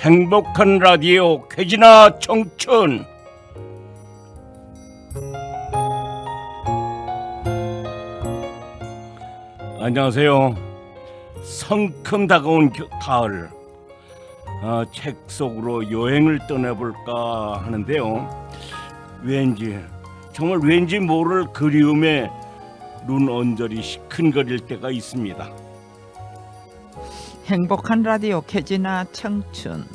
행복한 라디오 쾌지나 청춘. 안녕하세요. 성큼 다가온 가을, 책 속으로 여행을 떠나볼까 하는데요. 정말 왠지 모를 그리움에 눈 언저리 시큰거릴 때가 있습니다. 행복한 라디오 쾌지나 청춘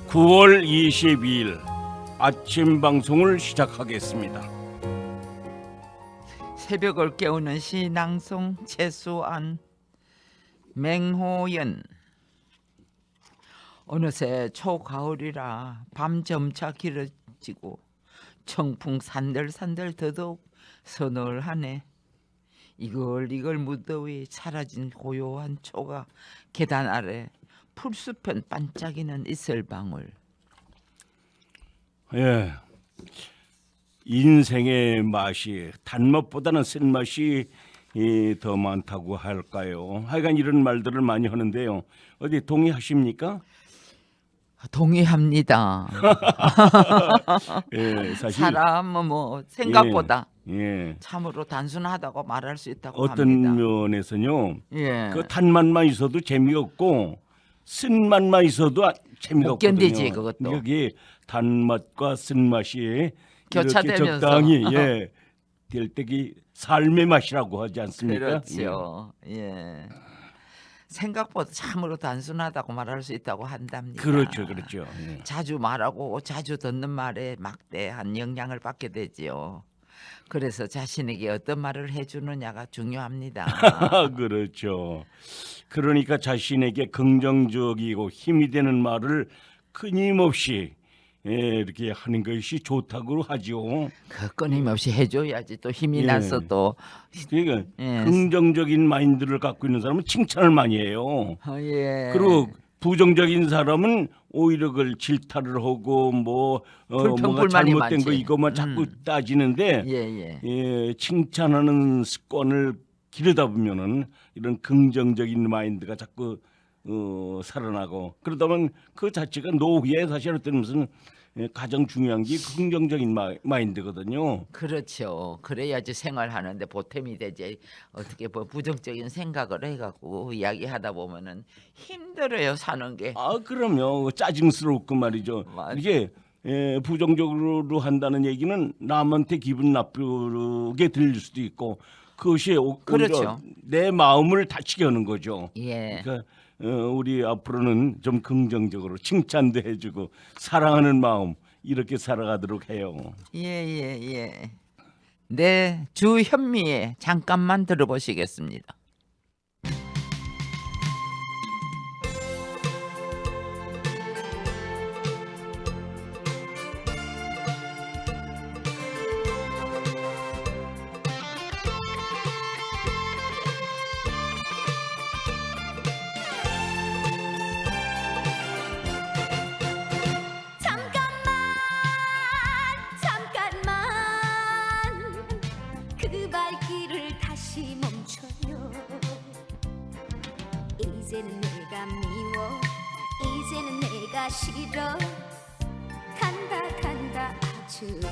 9월 22일 아침 방송을 시작하겠습니다. 새벽을 깨우는 시낭송 최수안 맹호연. 어느새 초가을이라 밤 점차 길어지고 청풍 산들산들 더더욱 서늘하네. 이글이글 무더위 사라진 고요한 초가 계단 아래 풀숲은 반짝이는 이슬방울. 예, 인생의 맛이 단맛보다는 쓴맛이 더 많다고 할까요? 하여간 이런 말들을 많이 하는데요. 어디 동의하십니까? 동의합니다. 예, 사실 사람은 뭐 생각보다 예, 참으로 단순하다고 말할 수 있다고 어떤 합니다. 면에서는요. 예. 그 단맛만 있어도 재미가 없고 쓴맛만 있어도 재미가 못 없거든요. 견디지, 그것도. 여기 단맛과 쓴맛이 이렇게 교차되면서. 적당히 될 때기 삶의 맛이라고 하지 않습니까? 그렇죠. 예. 생각보다 참으로 단순하다고 말할 수 있다고 한답니다. 그렇죠, 그렇죠. 예. 자주 말하고 자주 듣는 말에 막대한 영향을 받게 되지요. 그래서 자신에게 어떤 말을 해주느냐가 중요합니다. 그렇죠. 그러니까 자신에게 긍정적이고 힘이 되는 말을 끊임없이 이렇게 하는 것이 좋다고 하죠. 그 끊임없이 해줘야지 또 힘이 예. 나서 또 그러니까 예. 긍정적인 마인드를 갖고 있는 사람은 칭찬을 많이 해요. 예. 그리고 부정적인 사람은 오히려 그걸 질타를 하고 뭐가 불평불만이 잘못된 많지. 거 이것만 자꾸 따지는데 예. 칭찬하는 습관을 기르다 보면은 이런 긍정적인 마인드가 자꾸 살아나고 그러다 보면 그 자체가 노후에 사실 어떤 무슨 가장 중요한 게 긍정적인 마인드거든요. 그렇죠. 그래야지 생활하는데 보탬이 되지. 어떻게 뭐 부정적인 생각을 해갖고 이야기하다 보면은 힘들어요 사는 게. 그럼요. 짜증스럽고 말이죠. 맞아. 이게 부정적으로 한다는 얘기는 남한테 기분 나쁘게 들릴 수도 있고 그것이 오히려 그렇죠. 내 마음을 다치게 하는 거죠. 예. 그러니까 우리 앞으로는 좀 긍정적으로 칭찬도 해주고 사랑하는 마음 이렇게 살아가도록 해요. 예. 네, 주현미의 잠깐만 들어보시겠습니다. 잠깐만 그 발길을 다시 멈춰요. 이제는 내가 미워 이제는 내가 싫어 간다 아주 가.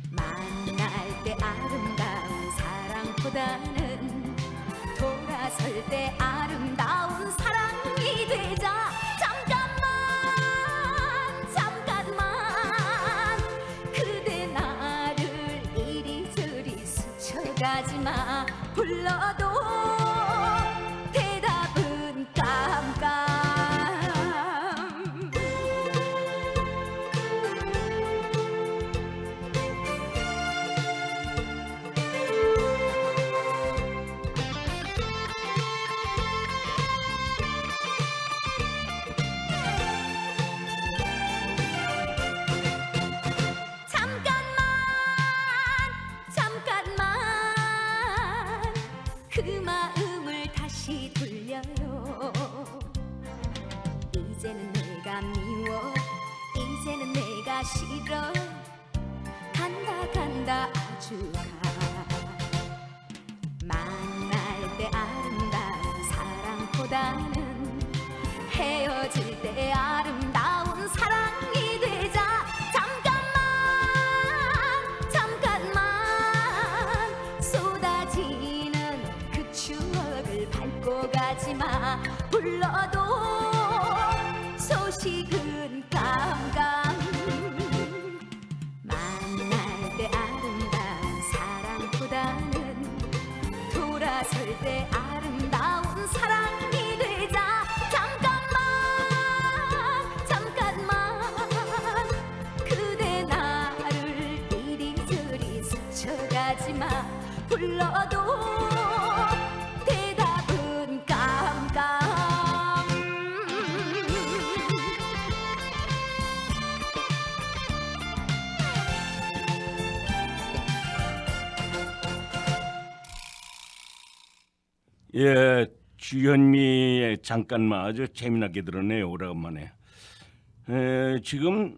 만날 때 아름다운 사랑보다는 돌아설 때 아름다운 사랑이 되자. 잠깐만 그대 나를 이리저리 스쳐가지마. 불러도 대답은 깜깜. 잠깐만 그 마음을 다시 돌려요. 이제는 내가 미워 이제는 내가 싫어 간다 아주 가. 만날 때 아름다운 사랑보다는 불러도 소식은 깜깜. 만날 때 아름다운 사랑보다는 돌아설 때 아름다운 사랑이 되자. 잠깐만 그대 나를 이리저리 스쳐가지마. 불러도 대답은 깜깜. 예, 주현미의 잠깐만 아주 재미나게 들었네요. 오래간만에. 지금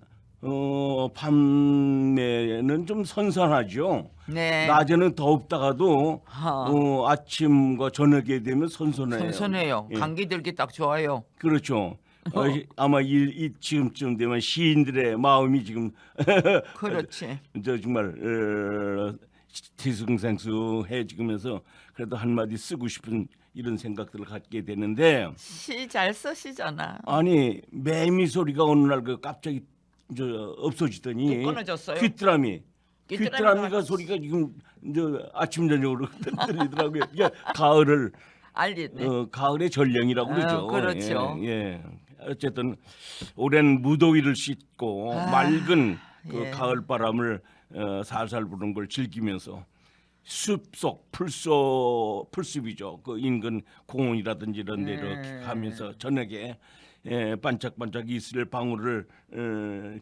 밤에는 좀 선선하죠. 네. 낮에는 덥다가도 하. 아침과 저녁에 되면 선선해요. 선선해요. 예. 감기 들기 딱 좋아요. 그렇죠. 아마 이 지금쯤 되면 시인들의 마음이 지금 그렇지. 저 정말 뒤숭생숭해지면서 그래도 한마디 쓰고 싶은 이런 생각들을 갖게 되는데, 시 잘 쓰시잖아. 아니 매미 소리가 어느 날 그 갑자기 없어지더니 뚝 끊어졌어요? 귀뚜라미가 귀뚜라미가 소리가 지금 아침 저녁으로 들리더라고요. 이게 가을을 알리네. 가을의 전령이라고 그러죠. 그렇죠. 예, 예. 어쨌든 오랜 무더위를 씻고 맑은 그 예. 가을 바람을 살살 부는 걸 즐기면서 숲속 풀숲이죠. 그 인근 공원이라든지 이런 데 이렇게 가면서 저녁에 반짝반짝 이슬 방울을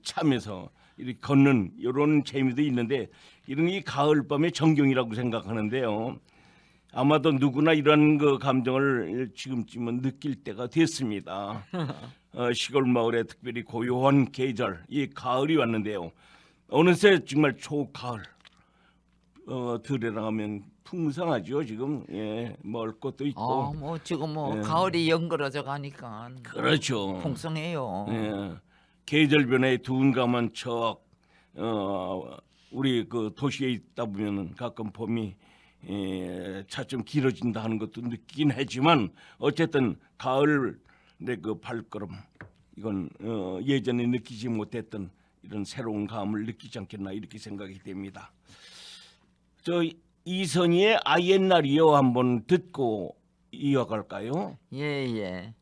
차면서 이렇게 걷는 이런 재미도 있는데, 이런 이 가을밤의 정경이라고 생각하는데요. 아마도 누구나 이런 그 감정을 지금쯤은 느낄 때가 됐습니다. 시골 마을에 특별히 고요한 계절, 이 가을이 왔는데요. 어느새 정말 초가을. 들에 나가면 풍성하죠. 지금 먹을 것도 있고. 뭐 지금 뭐 예. 가을이 연그러져 가니까 그렇죠. 풍성해요. 예. 계절 변화에 둔감한 척 우리 그 도시에 있다 보면은 가끔 봄이 차츰 길어진다 하는 것도 느끼긴 하지만, 어쨌든 가을의 그 발걸음, 이건 예전에 느끼지 못했던 이런 새로운 감을 느끼지 않겠나 이렇게 생각이 됩니다. 저 이선희의 아 옛날이요 한번 듣고 이어갈까요? 예. 이제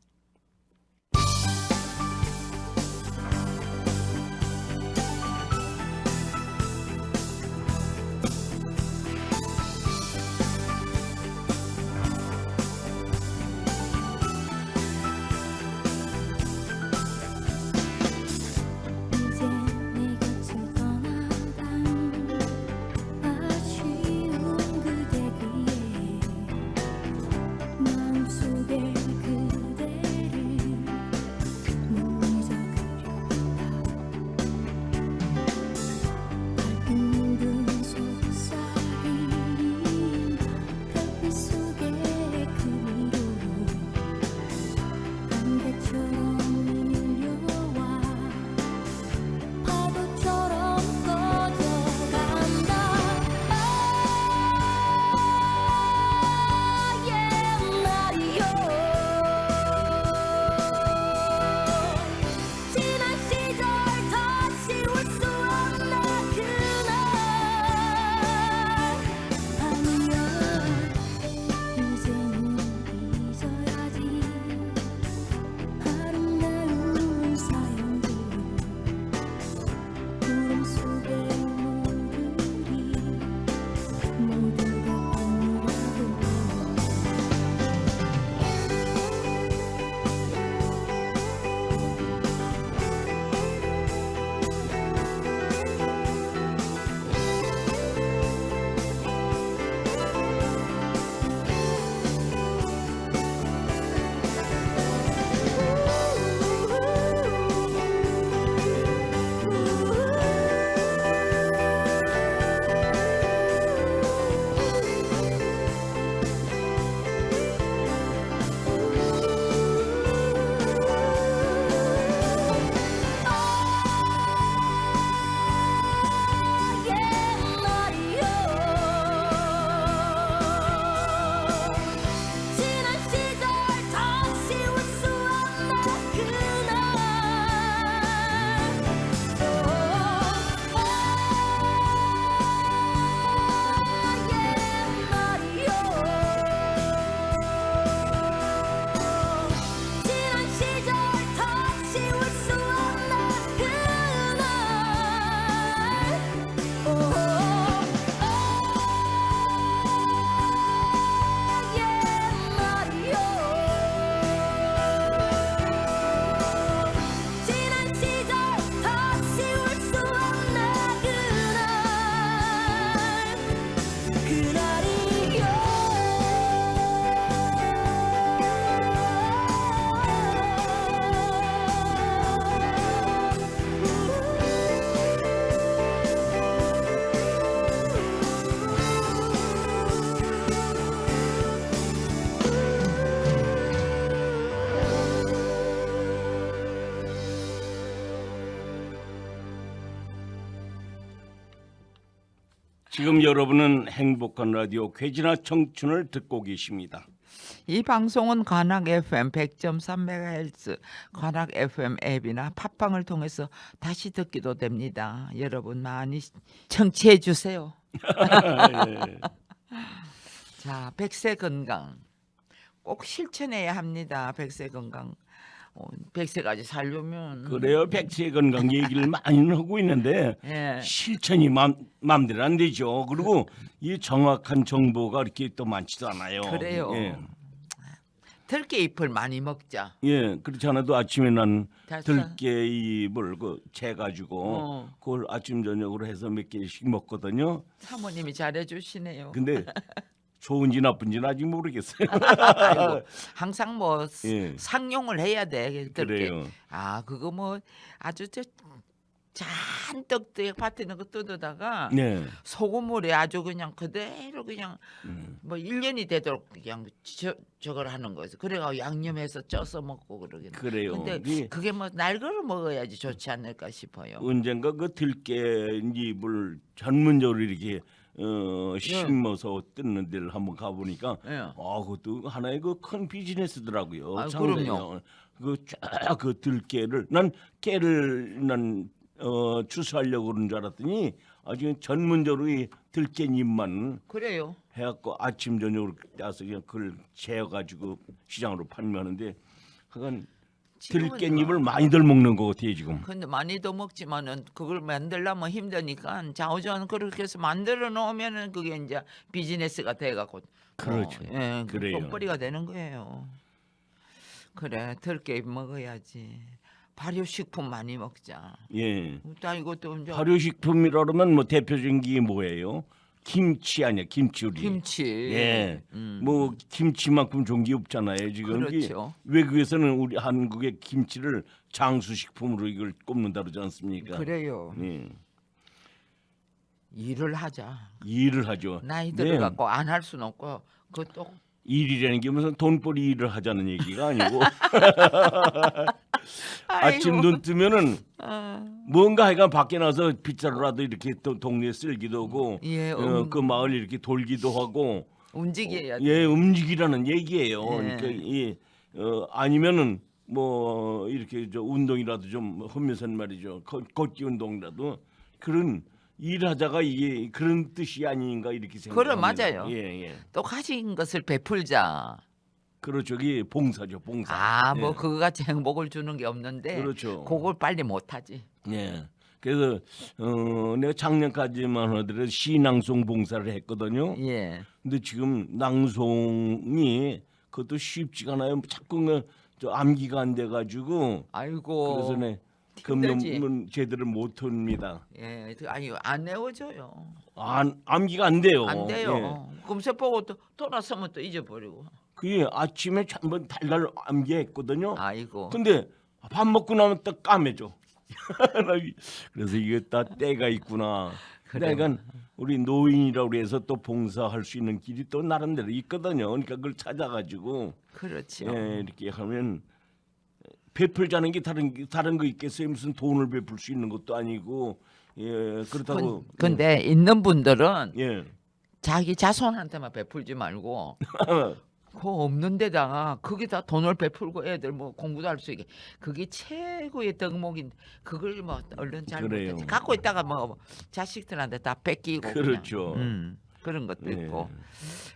내 곁을 떠나간 아쉬운 그대 그의 마음속에 그대 지금 여러분은 행복한 라디오 괴진아 청춘을 듣고 계십니다. 이 방송은 관악 FM 100.3MHz 관악 FM 앱이나 팟빵을 통해서 다시 듣기도 됩니다. 여러분 많이 청취해 주세요. 예. 자, 백세 건강 꼭 실천해야 합니다. 백세 건강. 100세까지 살려면 그래요. 백세 건강 얘기를 많이 하고 있는데 예. 실천이 마음대로 안 되죠. 그리고 이 정확한 정보가 이렇게 또 많지도 않아요. 그래요. 예. 들깨 잎을 많이 먹자. 예, 그렇지 않아도 아침에 난 잘 들깨잎을 재가지고 어. 그걸 아침 저녁으로 해서 몇 개씩 먹거든요. 사모님이 잘해 주시네요. 근데 좋은지 나쁜지는 아직 모르겠어요. 아이고, 항상 뭐 예. 상용을 해야 돼. 들깨. 그래요. 아, 그거 뭐 아주 잔뜩 밭에 있는 거 뜯어다가 네. 소금물에 아주 그냥 그대로 그냥 뭐 1년이 되도록 그냥 저걸 하는 거죠. 그래가 양념해서 쪄서 먹고 그러긴. 그래요. 근데 이 그게 뭐 날거를 먹어야지 좋지 않을까 싶어요. 언젠가 그 들깨잎을 전문적으로 이렇게 심어서 뜯는 데를 한번 가보니까 예. 그것도 하나의 그 큰 비즈니스더라고요. 아, 상당히. 그럼요. 그 들깨를 난 깨를 추수하려고 그런 줄 알았더니 아주 전문적으로 이 들깨잎만 그래요. 해갖고 아침 저녁으로 따서 그냥 그걸 재어가지고 시장으로 판매하는데 그건 들깨잎을 많이들 먹는 것 같아요 지금. 근데 많이 더 먹지만은 그걸 만들려면 힘드니까 자우전 그렇게 해서 만들어 놓으면은 그게 이제 비즈니스가 돼갖고 그렇죠. 예, 그래요. 돈벌이가 되는 거예요. 그래 들깨 먹어야지. 발효식품 많이 먹자. 예. 나 이것도 이제 발효식품이라 그러면 뭐 대표적인 게 뭐예요? 김치 아니야 김치 우리. 김치. 예. 뭐 김치만큼 좋은 게 없잖아요 지금. 그렇죠. 외국에서는 우리 한국의 김치를 장수식품으로 이걸 꼽는다 그러지 않습니까? 그래요. 예. 일을 하자. 일을 하죠. 나이 네. 들어갖고 안 할 수는 없고 그것도 일이라는 게 무슨 돈벌이 일을 하자는 얘기가 아니고 아이고. 아침 눈 뜨면은 아, 뭔가 하여간 밖에 나서 빗자루라도 이렇게 또 동네에 쓸기도 하고 예, 그 마을 이렇게 돌기도 하고 움직여야 돼. 예 움직이라는 얘기예요. 예. 그러니까 아니면은 뭐 이렇게 저 운동이라도 좀 하면서 말이죠. 걷기 운동이라도 그런 일하자가 이게 그런 뜻이 아닌가 이렇게 생각합니다. 맞아요. 예. 또 가진 것을 베풀자. 그렇죠. 이게 봉사죠, 봉사. 아, 뭐 예. 그거 같이 행복을 주는 게 없는데 그렇죠. 그걸 빨리 못 하지. 예. 그래서 내가 작년까지만 하더라도 시낭송 봉사를 했거든요. 예. 근데 지금 낭송이 그것도 쉽지가 않아요. 자꾸 저 암기가 안 돼가지고 아이고. 그래서 내 힘들지. 금년은 제대로 못 합니다. 예. 아니 안 외워져요. 암기가 안 돼요. 안 돼요. 예. 금세 보고 또 돌아서면 또 잊어버리고. 그게 아침에 한번 달달 암기했거든요. 아이고. 근데 밥 먹고 나면 또 까매져. 그래서 이게 다 때가 있구나. 그래요. 그러니까 우리 노인이라고 해서 또 봉사할 수 있는 길이 또 나름대로 있거든요. 그러니까 그걸 찾아가지고 그렇죠. 이렇게 하면 베풀자는 게 다른 거 있겠어요. 무슨 돈을 베풀 수 있는 것도 아니고 그렇다고. 근데 있는 분들은 예. 자기 자손한테만 베풀지 말고 그 없는 데다가 거기다 돈을 베풀고 애들 뭐 공부도 할 수 있게 그게 최고의 덕목인 그걸 뭐 얼른 잘 그래요. 못하지. 갖고 있다가 뭐 자식들한테 다 뺏기고 그렇죠. 그냥, 그런 것도 예. 있고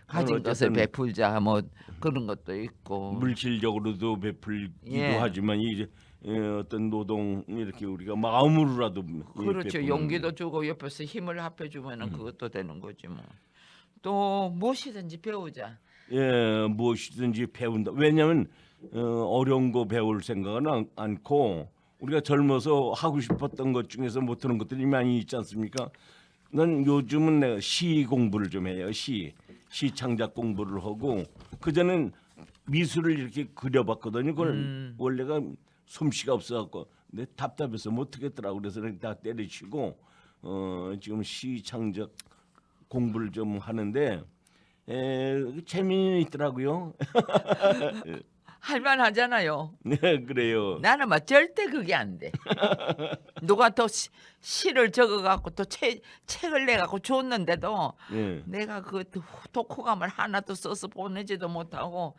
가진 어쨌든 것을 베풀자 뭐 그런 것도 있고 물질적으로도 베풀기도 예. 하지만 이제 어떤 노동 이렇게 우리가 마음으로라도 그렇죠. 베푸는 용기도 주고 옆에서 힘을 합해주면은 그것도 되는 거지 뭐. 또 무엇이든지 배우자. 무엇이든지 배운다. 왜냐하면 어려운 거 배울 생각은 않고 우리가 젊어서 하고 싶었던 것 중에서 못하는 것들이 많이 있지 않습니까? 난 요즘은 내가 시 공부를 좀 해요. 시 창작 공부를 하고 그전엔 미술을 이렇게 그려봤거든요. 그걸 원래가 솜씨가 없어갖고 근데 답답해서 못하겠더라고. 그래서 다 때려치고 지금 시 창작 공부를 좀 하는데 재미는 있더라고요. 할만하잖아요. 네, 그래요. 나는 막 절대 그게 안 돼. 누가 또 시를 적어갖고 또 책을 내갖고 줬는데도 예. 내가 그 독후감을 하나도 써서 보내지도 못하고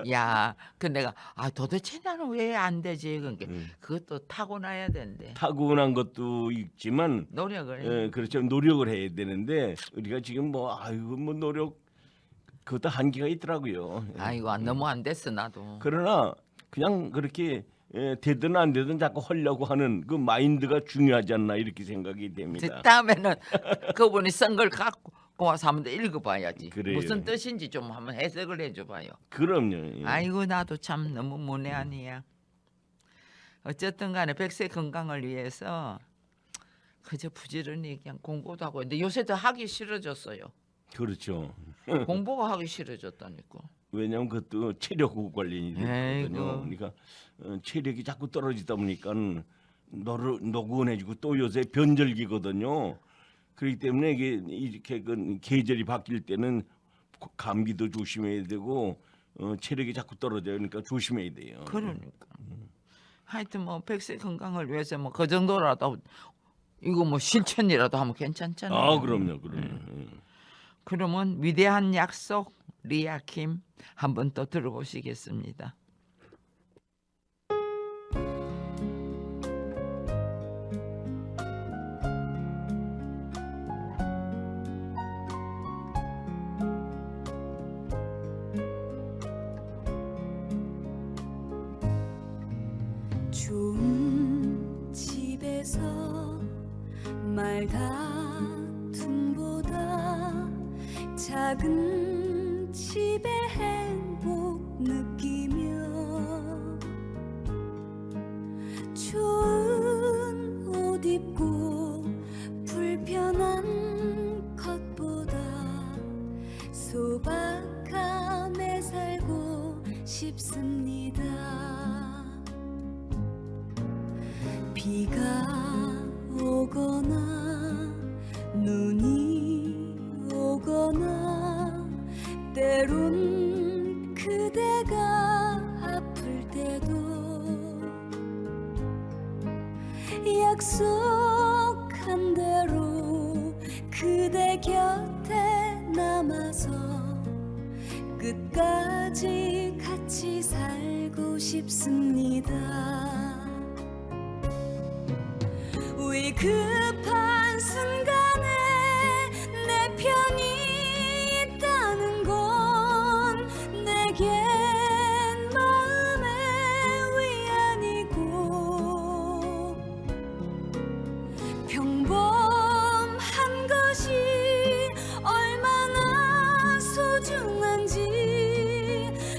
야, 그 내가 도대체 나는 왜 안 되지? 그러니까 그것도 타고나야 된대. 타고난 것도 있지만 노력을. 예, 그렇죠. 노력을 해야 되는데 우리가 지금 뭐 아이고 뭐 노력 그것도 한계가 있더라고요. 예. 아이고 너무 안 됐어 나도. 그러나 그냥 그렇게 되든 안 되든 자꾸 하려고 하는 그 마인드가 중요하지 않나 이렇게 생각이 됩니다. 다음에는 그분이 쓴 걸 갖고 와서 한번 더 읽어봐야지. 그래요. 무슨 뜻인지 좀 한번 해석을 해줘봐요. 그럼요. 예. 아이고 나도 참 너무 문외한이야. 어쨌든 간에 백세 건강을 위해서 그저 부지런히 그냥 공부도 하고 근데 요새 더 하기 싫어졌어요. 그렇죠. 공부가 하기 싫어졌다니까. 왜냐하면 그것도 체력 관련이 에이구. 되거든요. 그러니까 체력이 자꾸 떨어지다 보니까 노곤해지고 또 요새 변절기거든요. 그렇기 때문에 이게 이렇게 그 계절이 바뀔 때는 감기도 조심해야 되고 체력이 자꾸 떨어져요. 그러니까 조심해야 돼요. 그러니까. 하여튼 뭐 백세 건강을 위해서 뭐 그 정도라도 이거 뭐 실천이라도 하면 괜찮잖아요. 아, 그럼요. 그러면 위대한 약속 리아킴 한번 또 들어보시겠습니다. 좋은 집에서 말 다툼보다 작은 집의 행복 느끼며 좋은 옷 입고 불편한 것보다 소박함에 살고 싶습니다. 비가 오거나 눈이 오거나 때론 그대가 아플 때도 약속한 대로 그대 곁에 남아서 끝까지 같이 살고 싶습니다. 위급한 순간에 내 편이 있다는 건 내겐 마음의 위안이고 평범한 것이 얼마나 소중한지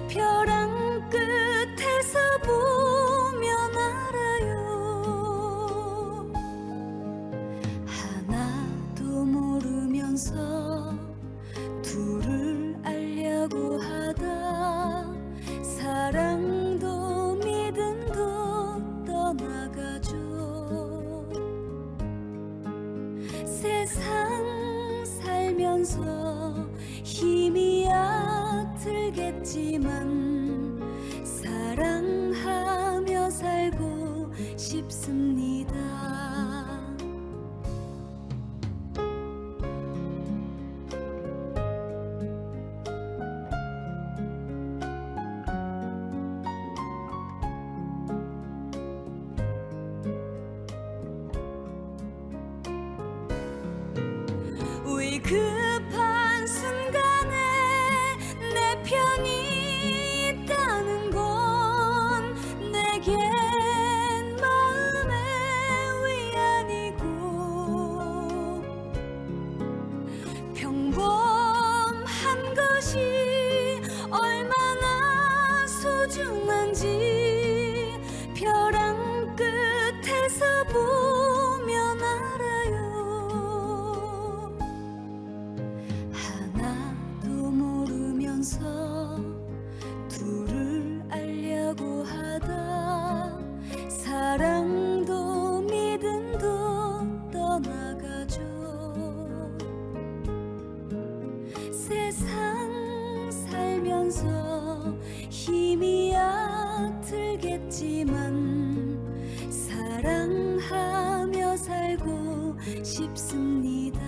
벼랑 끝에서 보면 알아요. 하나도 모르면서 둘을 알려고 하다 사랑도 믿음도 떠나가죠. 세상 살면서 힘이 들겠지만 사랑하며 살고 싶습니다. 위급한 순간에 내 편이 있다는 건 내겐 마음의 위안이고 평범한 것이 얼마나 소중한지 벼랑 끝에서 보면 알아요. 하나도 모르면서 둘을 알려고 하다 사랑도 믿음도 떠나가죠. 세상 살면서 없지만 사랑하며 살고 싶습니다.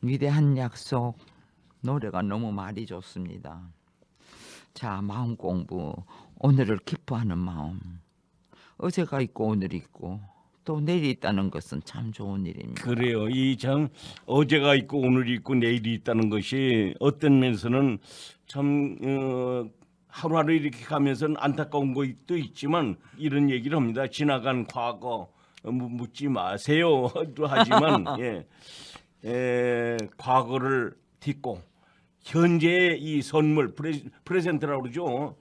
위대한 약속 노래가 너무 말이 좋습니다. 자, 마음 공부 오늘을 기뻐하는 마음. 어제가 있고 오늘이 있고 또 내일이 있다는 것은 참 좋은 일입니다. 그래요. 이 참 어제가 있고 오늘이 있고 내일이 있다는 것이 어떤 면에서는 참 하루하루 이렇게 가면서는 안타까운 것도 있지만 이런 얘기를 합니다. 지나간 과거 묻지 마세요. 하지만 과거를 딛고 현재의 이 선물 프레젠트라고 그러죠.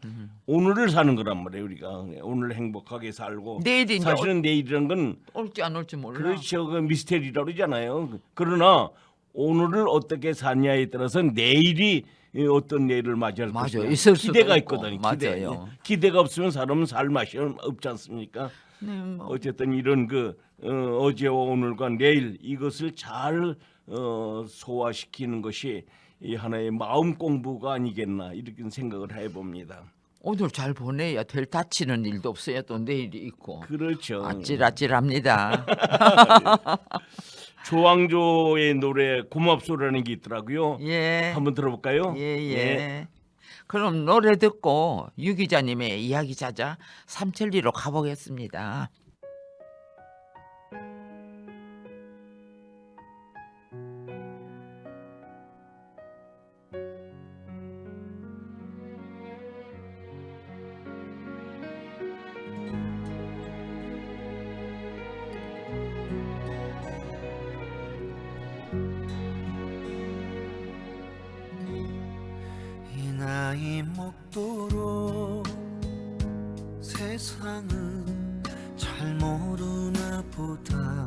오늘을 사는 거란 말이에요. 우리가 오늘 행복하게 살고 내일이 이제 사실은 내일이란 건 올지 안 올지 몰라. 그렇죠. 그 미스테리라고 그러잖아요. 그러나 오늘을 어떻게 사냐에 따라서 내일이 어떤 내일을 맞이할 맞아요. 것이냐 있을 수도 기대가 있고. 있거든요. 맞아요. 기대가 없으면 사람은 살 맛이 없지 않습니까? 네, 뭐. 어쨌든 이런 어제와 오늘과 내일 이것을 잘 소화시키는 것이 이 하나의 마음 공부가 아니겠나 이렇게 생각을 해봅니다. 오늘 잘 보내야 될 다치는 일도 없어야 또 내일이 있고. 그렇죠. 아찔아찔합니다. 조항조의 노래 고맙소라는 게 있더라고요. 예. 한번 들어볼까요? 예. 그럼 노래 듣고 유 기자님의 이야기 자자 삼천리로 가보겠습니다. 이 나이 먹도록 세상은 잘 모르나 보다.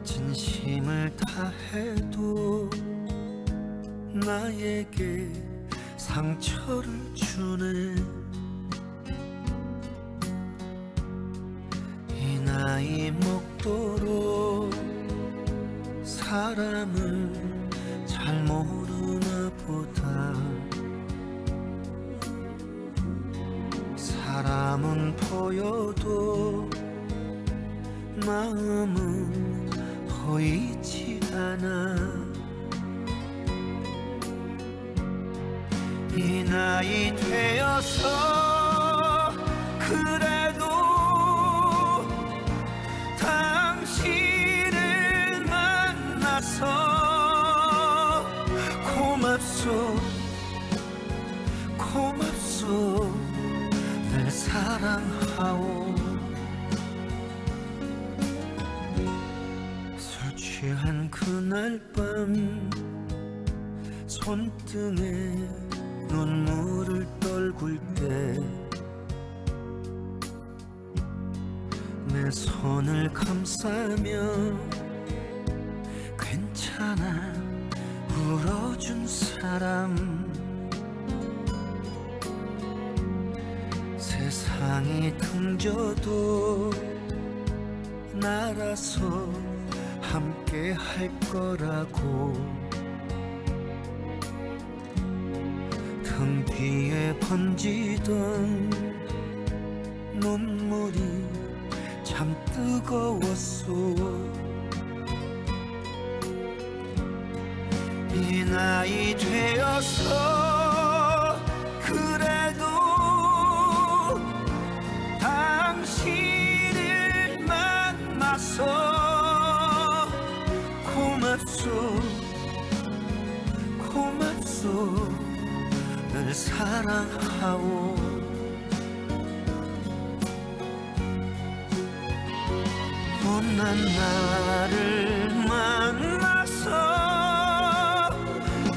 진심을 다해도 나에게 상처를 주네. 이 나이 먹도록 사람을 잘 모르나 보다. 사람은 보여도 마음은 보이지 않아. 이 나이 되어서 그래도 당신을 만나서 고맙소 늘 사랑하오. 술 취한 그날 밤 손등에 눈물을 떨굴 때 내 손을 감싸며 괜찮아 울어준 사람. 세상이 등져도 날아서 함께 할 거라고. 등 뒤에 번지던 눈물이 참 뜨거웠소. 이 나이 되어서 그래도 당신을 만나서 고맙소 늘 사랑하오. 못난 나를 만나서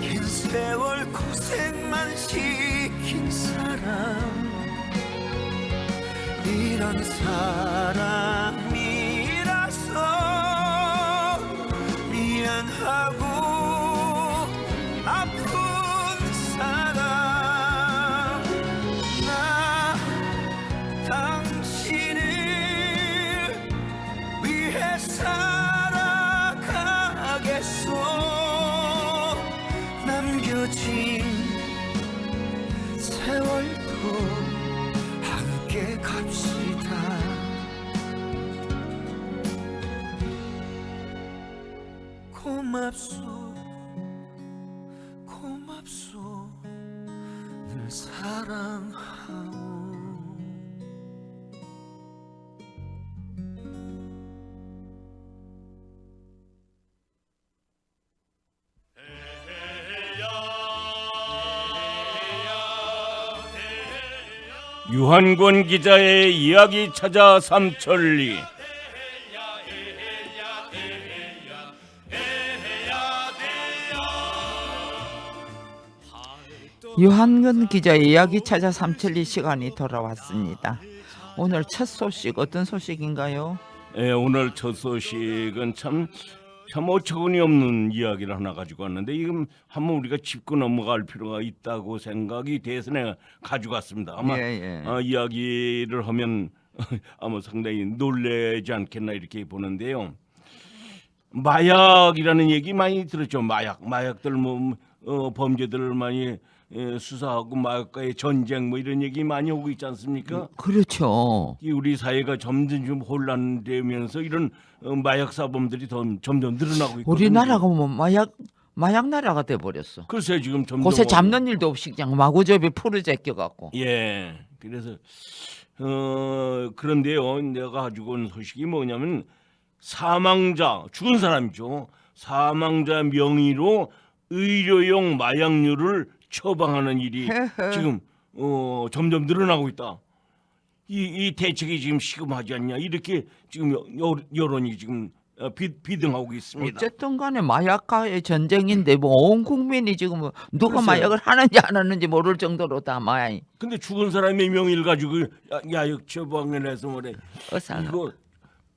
긴 세월 고생만 시킨 사람. 이런 사람이라서 미안하고 함께 갑시다. 고맙소 고맙소 늘 사랑하오. 유한권 기자의 이야기 찾아 삼천리. 유한근 기자의 이야기 찾아 삼천리 시간이 돌아왔습니다. 오늘 첫 소식 어떤 소식인가요? 오늘 첫 소식은 참 어처구니 없는 이야기를 하나 가지고 왔는데 이건 한번 우리가 짚고 넘어갈 필요가 있다고 생각이 돼서 내가 가지고 왔습니다. 아마 예. 이야기를 하면 아마 상당히 놀라지 않겠나 이렇게 보는데요. 마약이라는 얘기 많이 들었죠. 마약들 범죄들을 많이 수사하고 마약과의 전쟁 뭐 이런 얘기 많이 오고 있지 않습니까? 그렇죠. 이 우리 사회가 점점 좀 혼란되면서 이런 마약 사범들이 점점 늘어나고 있거든요. 우리나라가 뭐 마약 나라가 돼 버렸어. 글쎄 지금 점점 곳에 잡는 일도 없이 그냥 마구잡이 풀을 제껴 갖고. 예. 그래서 그런데요. 내가 가지고 온 소식이 뭐냐면 사망자 죽은 사람이죠. 사망자 명의로 의료용 마약류를 처방하는 일이 지금 점점 늘어나고 있다. 이 대책이 지금 시급하지 않냐 이렇게 지금 여론이 지금 비등하고 있습니다. 어쨌든 간에 마약과의 전쟁인데 뭐 온 국민이 지금 뭐 누가 글쎄요. 마약을 하는지 안 하는지 모를 정도로 다 마약. 근데 죽은 사람의 명의를 가지고 야약 처방을 해서 뭐래. 이거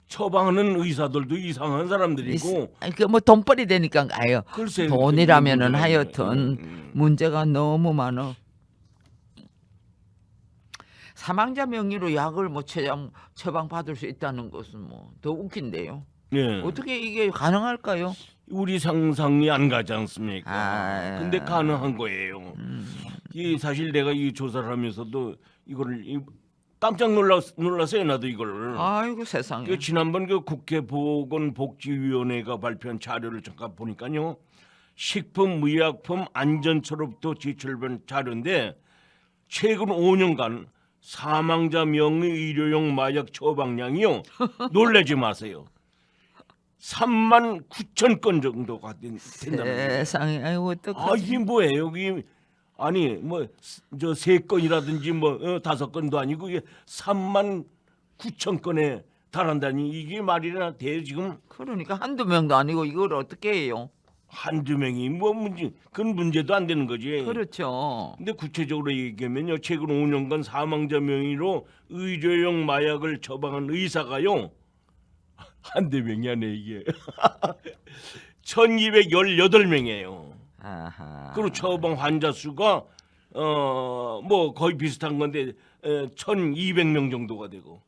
처방하는 의사들도 이상한 사람들이고. 그뭐 돈벌이 되니까 가요. 글쎄, 돈이라면은 문제가 하여튼 문제가 너무 많아. 사망자 명의로 약을 뭐 처방 받을 수 있다는 것은 뭐 더 웃긴데요. 예. 어떻게 이게 가능할까요? 우리 상상이 안 가지 않습니까? 아. 근데 가능한 거예요. 이 사실 내가 이 조사를 하면서도 이거를 깜짝 놀랐어요. 나도 이걸. 아이고 세상에. 그 지난번 그 국회 보건복지위원회가 발표한 자료를 잠깐 보니까요. 식품의약품 안전처로부터 제출된 자료인데 최근 5년간 사망자 명의 의료용 마약 처방량이요. 놀라지 마세요. 39,000건 정도가 된다는 거예요. 세상에. 아이고 어떡하지? 이게 뭐예요? 여기 아니 뭐 저 3건이라든지 뭐 5건도 아니고 이게 39,000건에 달한다니 이게 말이나 돼 지금. 그러니까 한두 명도 아니고 이걸 어떻게 해요? 한두 명이 뭐 문제 그건 문제도 안 되는 거지. 그렇죠. 근데 구체적으로 얘기하면요. 최근 5년간 사망자 명의로 의료용 마약을 처방한 의사가요. 한두 명이 아니에요 이게. 1218명이에요. 아하. 그리고 처방 환자 수가 뭐 거의 비슷한 건데 1,200명 정도가 되고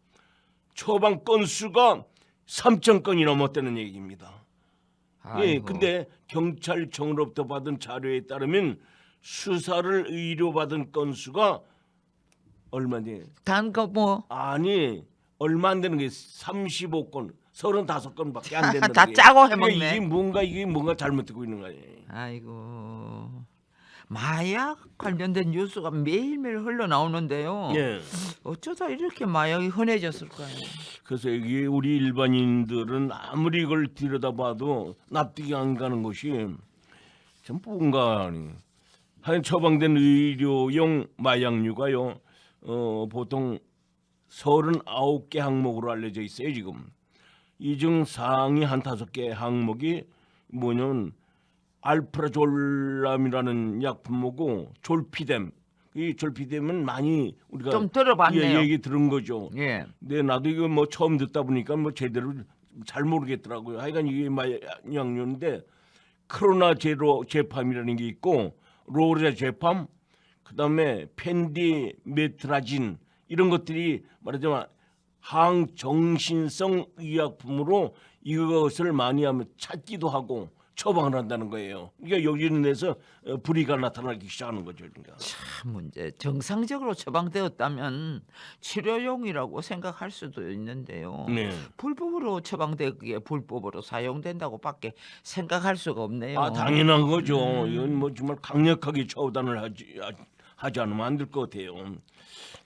처방 건수가 3,000건이 넘었다는 얘기입니다. 예, 아이고. 근데 경찰청으로부터 받은 자료에 따르면 수사를 의료받은 건수가 얼마니? 단거 뭐 아니 얼마 안 되는 게 35건, 35건밖에 안 되는 다 게. 짜고 해먹네. 이게 뭔가 잘못되고 있는 거예요. 아이고. 마약 관련된 뉴스가 매일매일 흘러나오는데요. 예. 어쩌다 이렇게 마약이 흔해졌을까요? 그래서 이게 우리 일반인들은 아무리 이걸 들여다봐도 납득이 안 가는 것이 참 뭔가 하여간 처방된 의료용 마약류가요. 보통 39개 항목으로 알려져 있어요 지금. 이 중 상위 한 5개 항목이 뭐냐면 알프라졸람이라는 약품하고 졸피뎀. 이 졸피뎀은 많이 우리가 좀 들어봤네요. 얘기 들은 거죠. 예. 근데 나도 이거 뭐 처음 듣다 보니까 뭐 제대로 잘 모르겠더라고요. 하여간 이게 마약류인데 크로나 제로 제팜이라는 게 있고 로레 제팜, 그다음에 펜디메트라진 이런 것들이 말하자면 항정신성 의약품으로 이것을 많이 하면 찾기도 하고 처방을 한다는 거예요. 그러니까 여기는 데서 불이가 나타나기 시작하는 거죠. 그러니까. 참 문제. 정상적으로 처방되었다면 치료용이라고 생각할 수도 있는데요. 네. 불법으로 처방되기에 불법으로 사용된다고밖에 생각할 수가 없네요. 아 당연한 거죠. 이건 뭐 정말 강력하게 처단을 하지 않으면 안 될 것 같아요.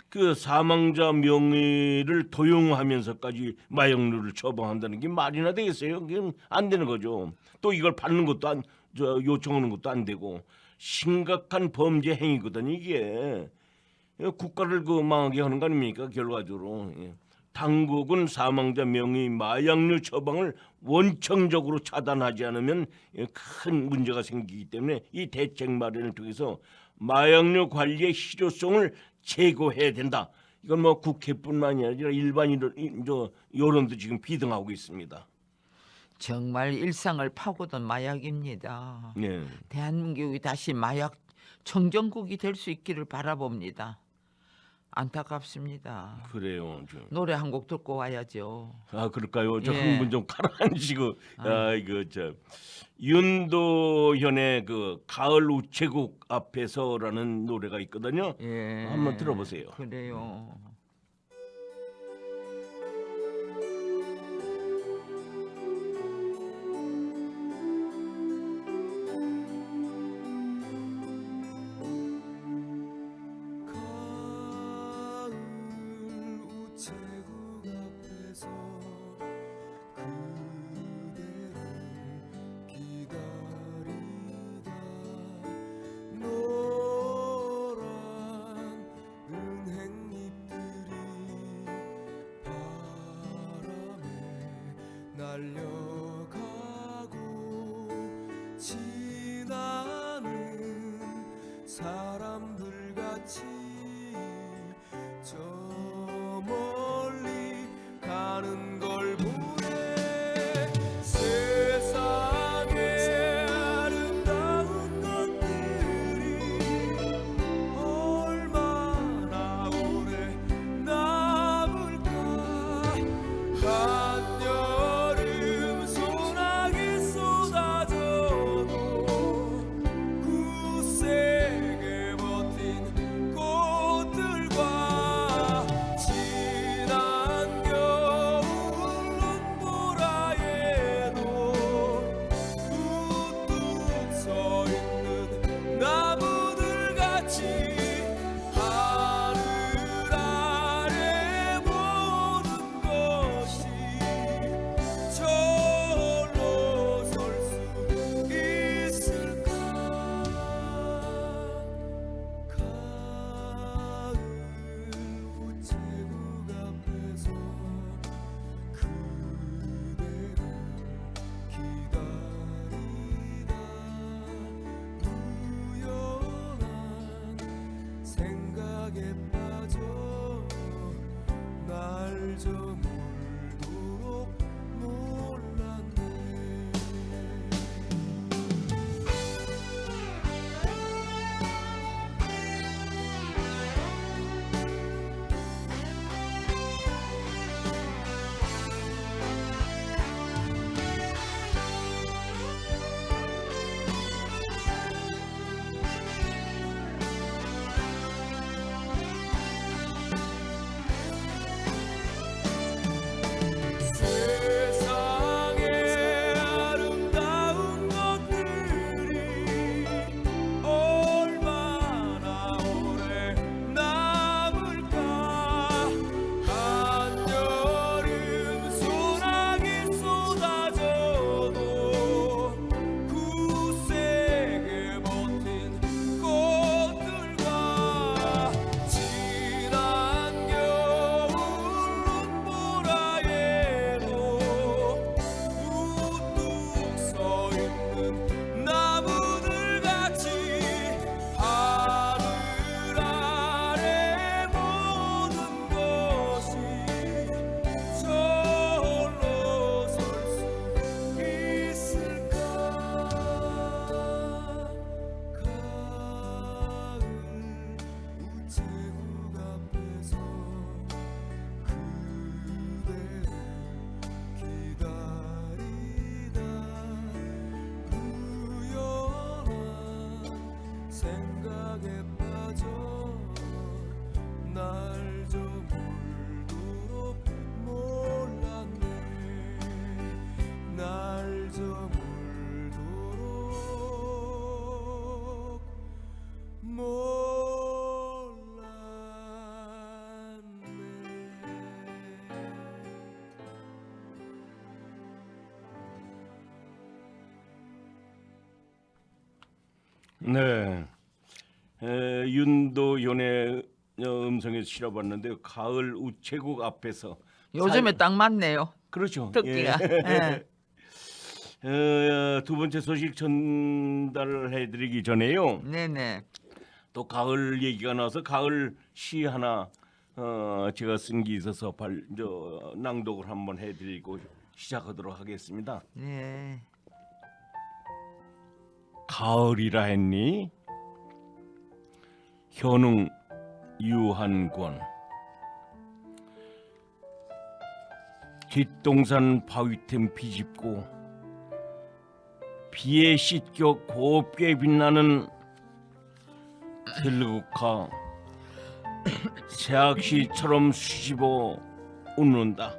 그 사망자 명의를 도용하면서까지 마약류를 처방한다는 게 말이나 되겠어요? 그게 안 되는 거죠. 또 이걸 받는 것도 요청하는 것도 안 되고 심각한 범죄 행위거든요. 이게 국가를 망하게 하는 거 아닙니까? 결과적으로. 예. 당국은 사망자 명의 마약류 처방을 원청적으로 차단하지 않으면 큰 문제가 생기기 때문에 이 대책 마련을 통해서 마약류 관리의 실효성을 제고해야 된다. 이건 뭐 국회뿐만이 아니라 일반 여론도 지금 비등하고 있습니다. 정말 일상을 파고든 마약입니다. 네. 대한민국이 다시 마약 청정국이 될 수 있기를 바라봅니다. 안타깝습니다. 그래요. 노래 한 곡 듣고 와야죠. 아 그럴까요? 저 예. 한 분 좀 가라앉히고 이거 저 윤도현의 그 가을 우체국 앞에서라는 노래가 있거든요. 예. 한번 들어보세요. 그래요. 가을 우체국 앞에서 그대를 기다리다 노란 은행잎들이 바람에 날려가고 지나는 사람들 같이 저 멀리 가는 걸 보네. 세상에 아름다운 것들이 얼마나 오래 남을까. 한여름 소나기 쏟아져도 굳세게 버틴 꽃들과 지난 겨울 눈보라에도 우뚝 서 있는 나무들 같이 하늘 아래 보는 것이 저홀로 설 수 있을까. 가을 우체국 앞에서 그대를 기다리다 우연한 생각에 빠져 날 저물도록 몰랐네. 네. 윤도현의 음성에서 실어봤는데 가을 우체국 앞에서 요즘에 딱 맞네요. 그렇죠. 듣기가. 예. 예. 두 번째 소식 전달해드리기 전에요. 네네. 또 가을 얘기가 나와서 가을 시 하나 제가 쓴 게 있어서 낭독을 한번 해드리고 시작하도록 하겠습니다. 네. 가을이라 했니? 현웅 유한권. 뒷동산 바위틈 비집고 비에 씻겨 곱게 빛나는 들국화 새악시처럼 수집어 웃는다.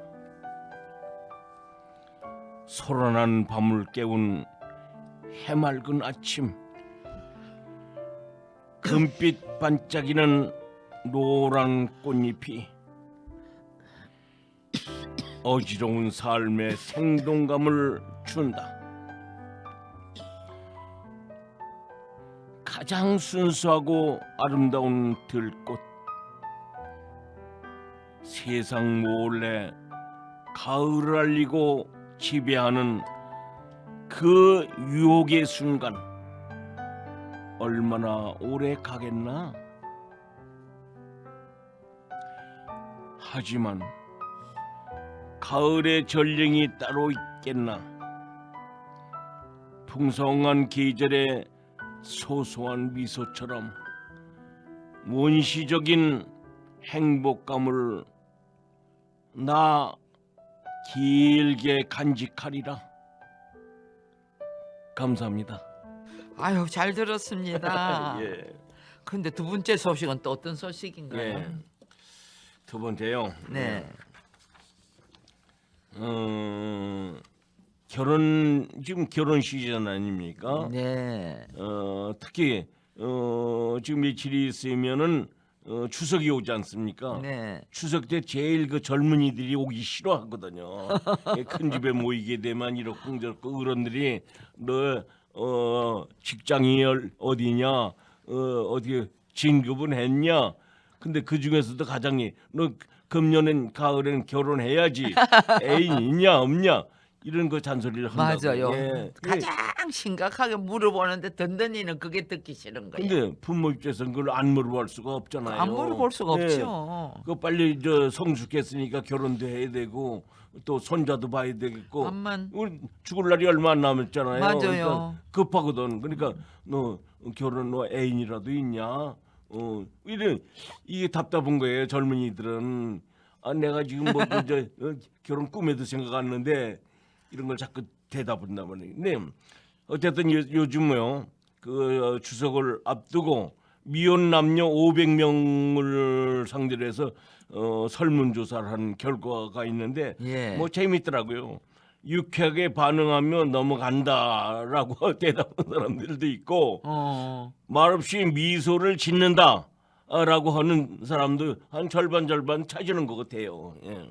소란한 밤을 깨운 해맑은 아침, 금빛 반짝이는 노란 꽃잎이 어지러운 삶의 생동감을 준다. 가장 순수하고 아름다운 들꽃, 세상 몰래 가을을 알리고 지배하는 그 유혹의 순간 얼마나 오래 가겠나? 하지만 가을의 전령이 따로 있겠나? 풍성한 계절의 소소한 미소처럼 원시적인 행복감을 나 길게 간직하리라. 감사합니다. 아유 잘 들었습니다. 예. 근데 두 번째 소식은 또 어떤 소식인가요? 예. 두 번째요. 네. 지금 결혼 시즌 아닙니까? 네. 특히 지금 며칠이 있으면은 추석이 오지 않습니까? 네. 추석 때 제일 그 젊은이들이 오기 싫어하거든요. 큰 집에 모이게 되면 이렇고 저렇고 어른들이 너 직장이 어디냐, 어디 진급은 했냐. 근데 그 중에서도 가장 너 금년엔 가을엔 결혼해야지. 애인 있냐 없냐 이런 거 잔소리를 한다고. 맞아요. 예. 가장 심각하게 물어보는데 든든이는 그게 듣기 싫은 거예요. 근데 부모 입장에서는 그걸 안 물어볼 수가 없잖아요. 안 물어볼 수가 예. 없죠. 그 빨리 성숙했으니까 결혼도 해야 되고 또 손자도 봐야 되겠고. 암만 우리 죽을 날이 얼마 안 남았잖아요. 맞아요. 그러니까 급하거든. 그러니까 너 결혼 너 애인이라도 있냐? 이게 답답한 거예요. 젊은이들은 내가 지금 결혼 꿈에도 생각 안 했는데 이런 걸 자꾸 대답한단 말이에요. 네. 어쨌든 요즘요 그 추석을 앞두고 미혼 남녀 500명을 상대로 해서 설문조사를 한 결과가 있는데 예. 뭐 재밌더라고요. 유쾌하게 반응하며 넘어간다라고 대답한 사람들도 있고 말없이 미소를 짓는다라고 하는 사람도 한 절반 차지는 것 같아요. 예.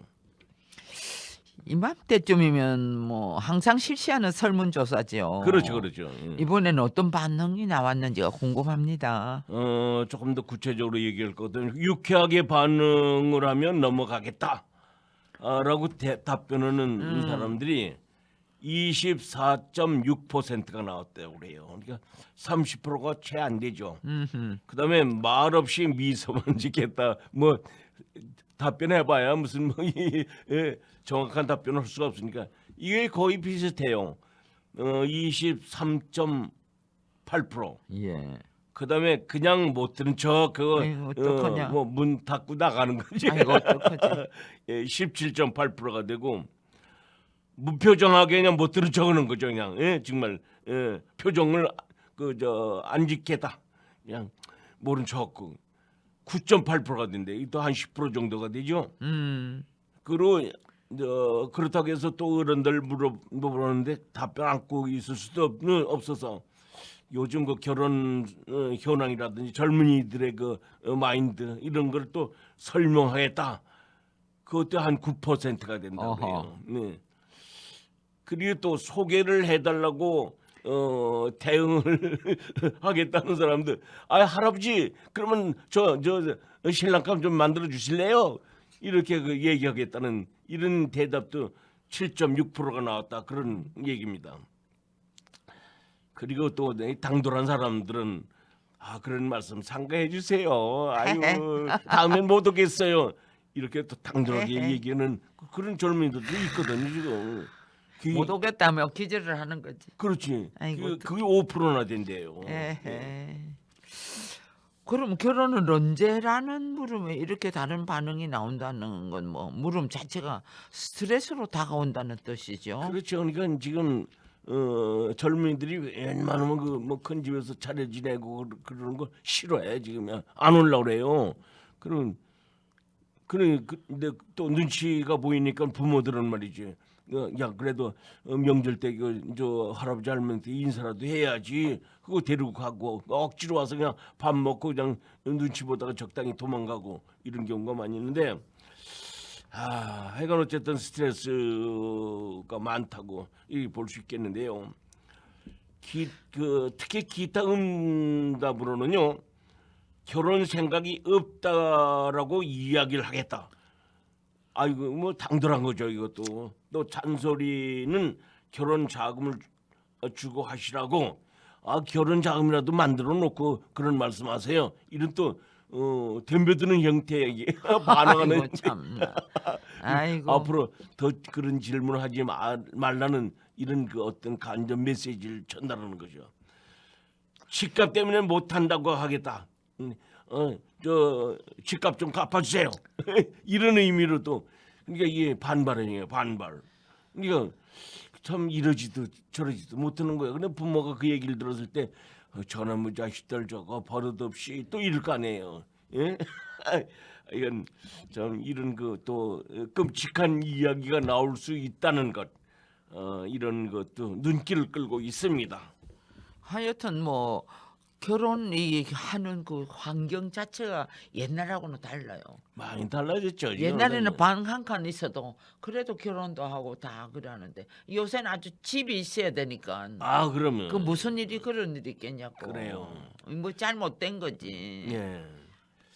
이맘때쯤이면 뭐 항상 실시하는 설문조사죠. 그렇죠. 예. 이번에는 어떤 반응이 나왔는지가 궁금합니다. 조금 더 구체적으로 얘기할 거든 유쾌하게 반응을 하면 넘어가겠다. 라고 답변하는 사람들이 24.6%가 나왔다고 그래요. 그러니까 30%가 채 안 되죠. 그다음에 말없이 미소만 짓겠다. 뭐 답변해봐야 무슨 정확한 답변을 할 수가 없으니까 이게 거의 비슷해요. 23.8%. 예. 그다음에 그냥 못 들은 척 그거 어떡하냐. 뭐 문 닫고 나가는 거지. 아이고 어떡하지? 17.8%가 되고 무표정하게 그냥 못 들은 척하는 거죠. 그냥 정말 표정을 안 짓겠다. 그냥 모른 척하고 9.8%가 된대. 또 한 10% 정도가 되죠. 그리고 그렇다고 해서 또 어른들 물어보는데 답변 않고 있을 수도 없어서 요즘 그 결혼 현황이라든지 젊은이들의 그 마인드 이런 걸 또 설명하겠다. 그것도 한 9%가 된다고요. 네. 그리고 또 소개를 해달라고 대응을 하겠다는 사람들, 아 할아버지 그러면 저 신랑감 좀 만들어 주실래요? 이렇게 그 얘기하겠다는 이런 대답도 7.6%가 나왔다 그런 얘기입니다. 그리고 또 당돌한 사람들은 그런 말씀 상가해 주세요. 아유 다음엔 못 오겠어요. 이렇게 또 당돌하게 얘기하는 그런 젊은이들도 있거든요 지금. 못 오겠다며 기절을 하는 거지. 그렇지. 아이고, 그게 5%나 된대요. 에헤. 그럼 결혼은 언제라는 물음에 이렇게 다른 반응이 나온다는 건 뭐 물음 자체가 스트레스로 다가온다는 뜻이죠. 그렇죠. 그러니까 지금 젊은이들이 웬만하면 그 뭐 큰 집에서 차려 지내고 그러는 거 싫어해 지금 안 올라 그래요. 근데 또 눈치가 보이니까 부모들은 말이지. 야 그래도 명절 때 저 할아버지 할머니한테 인사라도 해야지. 그거 데리고 가고 억지로 와서 그냥 밥 먹고 그냥 눈치 보다가 적당히 도망가고 이런 경우가 많이 있는데 하여간 어쨌든 스트레스가 많다고 볼 수 있겠는데요. 특히 기타 응답으로는요. 결혼 생각이 없다라고 이야기를 하겠다. 아이고 뭐 당돌한 거죠 이것도. 또 잔소리는 결혼 자금을 주고 하시라고. 결혼 자금이라도 만들어 놓고 그런 말씀하세요. 이런 또 덤벼드는 형태의 반응하는. 아이고 참나. 아이고. 앞으로 더 그런 질문을 하지 말라는 이런 그 어떤 간접 메시지를 전달하는 거죠. 집값 때문에 못 한다고 하겠다. 저 집값 좀 갚아주세요. 이런 의미로 또 그러니까 이게 반발이에요. 반발. 그러니까 참 이러지도 저러지도 못하는 거예요. 근데 부모가 그 얘기를 들었을 때 저놈의 자식들 저거 버릇없이 또 이럴 거 아니에요. 예? 이건 좀 이런 그 또 끔찍한 이야기가 나올 수 있다는 것, 이런 것도 눈길을 끌고 있습니다. 하여튼 뭐 결혼이 하는 그 환경 자체가 옛날하고는 달라요. 많이 달라졌죠. 옛날에는 방 한 칸 있어도 그래도 결혼도 하고 다 그러는데 요새는 아주 집이 있어야 되니까 그러면 그 무슨 일이 그런 일이 있겠냐고. 그래요. 뭐 잘못된 거지. 예.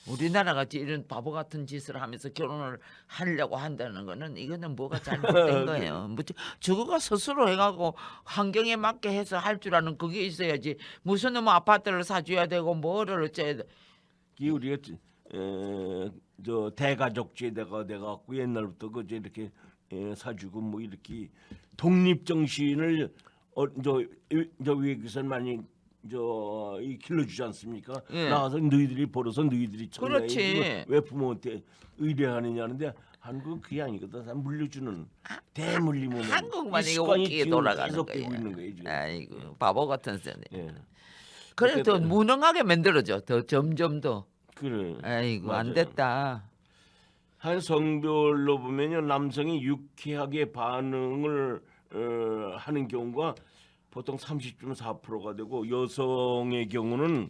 우리나라 같이 이런 바보 같은 짓을 하면서 결혼을 하려고 한다는 거는 이거는 뭐가 잘못된 거예요. 뭐 저거가 스스로 해가고 환경에 맞게 해서 할 줄 아는 그게 있어야지. 무슨 뭐 아파트를 사줘야 되고 뭐를 어째야 돼. 이 우리가 저 대가족제대가 돼갖고 옛날부터 그저 이렇게 사주고 뭐 이렇게 독립 정신을 저 외국에서는 많이 이 길러주지 않습니까? 예. 나와서 너희들이 벌어서 너희들이 그렇지. 청소해야지. 왜 부모한테 의뢰하느냐는데 한국은 그게 아니거든. 다 물려주는 대물림은 한국만 이 이거 습관이 웃기게 지금 돌아가는 계속되고 거예요. 있는 거예요 지금. 아이고 바보 같은 소리. 예. 그래 더 어쨌든. 무능하게 만들어져. 더 점점 더. 그래. 아이고 안 맞아요. 됐다. 한 성별로 보면요 남성이 유쾌하게 반응을 하는 경우가 보통 30.4%가 되고 여성의 경우는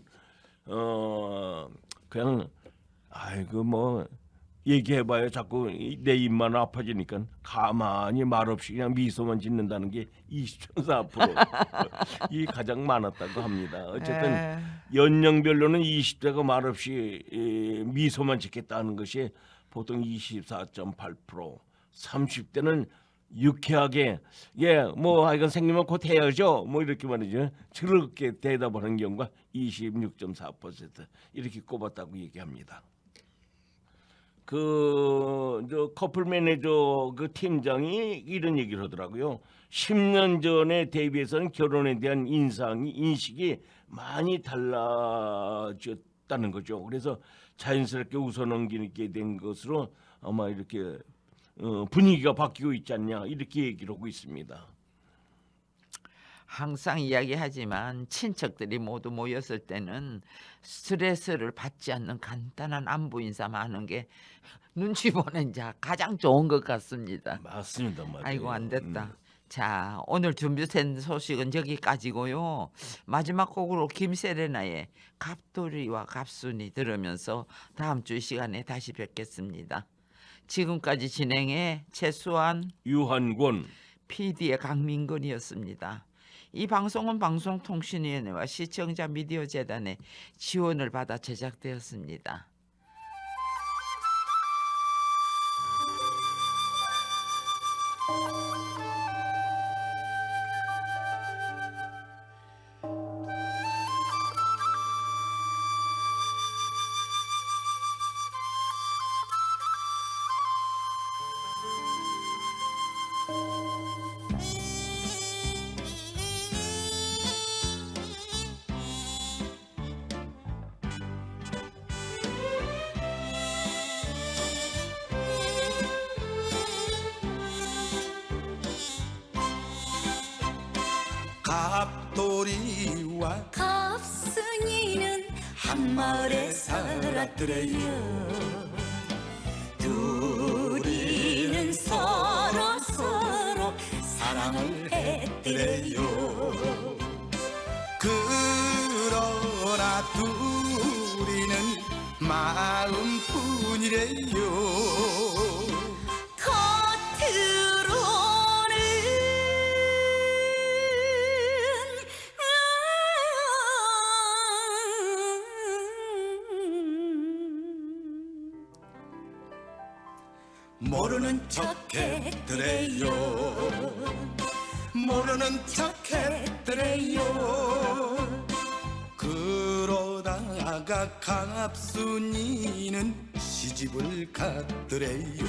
그냥 아이고 뭐 얘기해봐요 자꾸 내 입만 아파지니까 가만히 말없이 그냥 미소만 짓는다는 게 20.4% 이 가장 많았다고 합니다. 어쨌든 연령별로는 20대가 말없이 미소만 짓겠다는 것이 보통 24.8%, 30대는 유쾌하게 뭐 하여간 생기면 곧 해야죠 뭐 이렇게 말이죠. 즐겁게 대답하는 경우가 26.4% 이렇게 꼽았다고 얘기합니다. 저 커플 매니저 그 팀장이 이런 얘기를 하더라고요. 10년 전에 대비해서는 결혼에 대한 인식이 많이 달라졌다는 거죠. 그래서 자연스럽게 웃어넘기게 된 것으로 아마 이렇게 분위기가 바뀌고 있지 않냐 이렇게 얘기를 하고 있습니다. 항상 이야기하지만 친척들이 모두 모였을 때는 스트레스를 받지 않는 간단한 안부 인사만 하는 게 눈치 보는 자 가장 좋은 것 같습니다. 맞습니다. 맞아요. 아이고 안 됐다. 자 오늘 준비된 소식은 여기까지고요. 마지막 곡으로 김세레나의 갑돌이와 갑순이 들으면서 다음 주 시간에 다시 뵙겠습니다. 지금까지 진행해 최수환 유한권 PD의 강민근이었습니다. 이 방송은 방송통신위원회와 시청자 미디어 재단의 지원을 받아 제작되었습니다. 갑돌이와 갑순이는 한 마을에 살았더래요. 둘이는 서로 사랑을 했더래요. 그러나 둘이는 마음뿐이래요. 모르는 척했더래요. 모르는 척했더래요. 그러다가 갑순이는 시집을 갔더래요.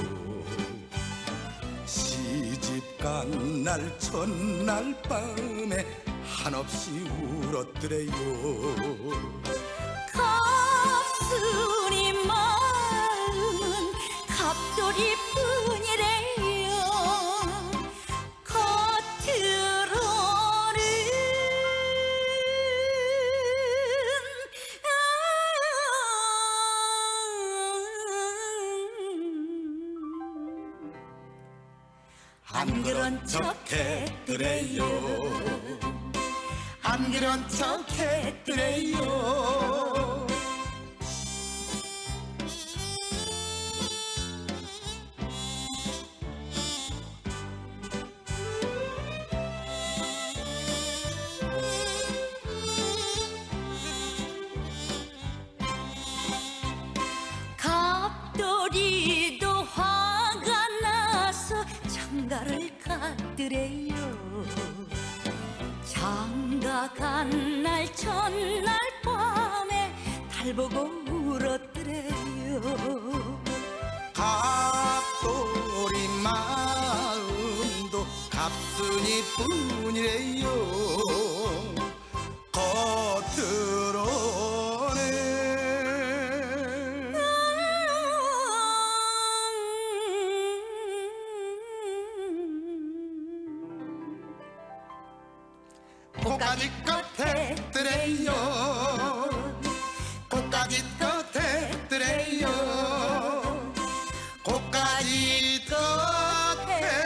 시집 간 날 첫날 밤에 한없이 울었더래요. 갑순이 마음은 갑돌이뿐이래요. 겉으로는 안 그런 척했더래요. 안 그런 척했더래요. 갑돌이도 화가 나서 장가를 갔더래요. 장가 간 날 첫날 밤에 달 보고 울었더래요. 갑돌이 마음도 갑순이 뿐이래요. 겉으로는 꽃가지 끝했더래요. 꽃가지 끝했더래요. 꽃가지 끝했더래요.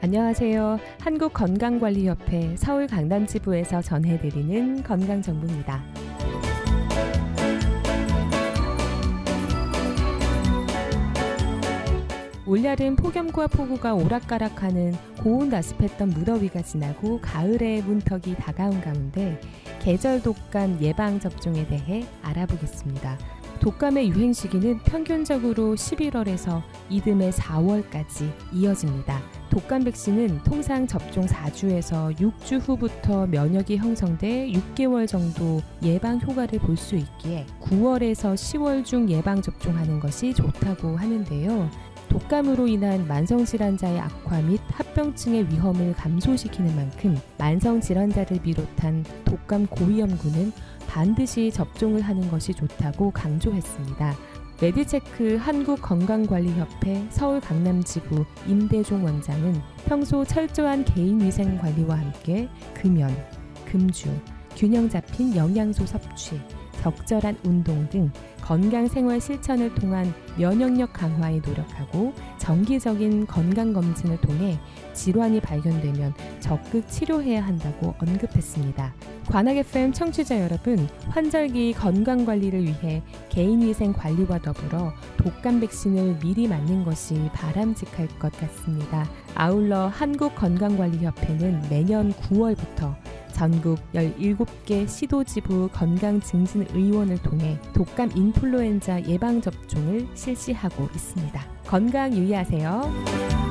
안녕하세요. 한국건강관리협회 서울 강남지부에서 전해드리는 건강정보입니다. 올여름 폭염과 폭우가 오락가락하는 고온 다습했던 무더위가 지나고 가을의 문턱이 다가온 가운데 계절 독감 예방 접종에 대해 알아보겠습니다. 독감의 유행 시기는 평균적으로 11월에서 이듬해 4월까지 이어집니다. 독감 백신은 통상 접종 4주에서 6주 후부터 면역이 형성돼 6개월 정도 예방 효과를 볼 수 있기에 9월에서 10월 중 예방 접종하는 것이 좋다고 하는데요. 독감으로 인한 만성질환자의 악화 및 합병증의 위험을 감소시키는 만큼 만성질환자를 비롯한 독감 고위험군은 반드시 접종을 하는 것이 좋다고 강조했습니다. 메디체크 한국건강관리협회 서울 강남지부 임대종 원장은 평소 철저한 개인위생관리와 함께 금연, 금주, 균형 잡힌 영양소 섭취, 적절한 운동 등 건강생활 실천을 통한 면역력 강화에 노력하고 정기적인 건강검진을 통해 질환이 발견되면 적극 치료해야 한다고 언급했습니다. 관악 FM 청취자 여러분, 환절기 건강관리를 위해 개인위생 관리와 더불어 독감 백신을 미리 맞는 것이 바람직할 것 같습니다. 아울러 한국건강관리협회는 매년 9월부터 전국 17개 시도지부 건강증진의원을 통해 독감 인플루엔자 예방접종을 실시하고 있습니다. 건강 유의하세요.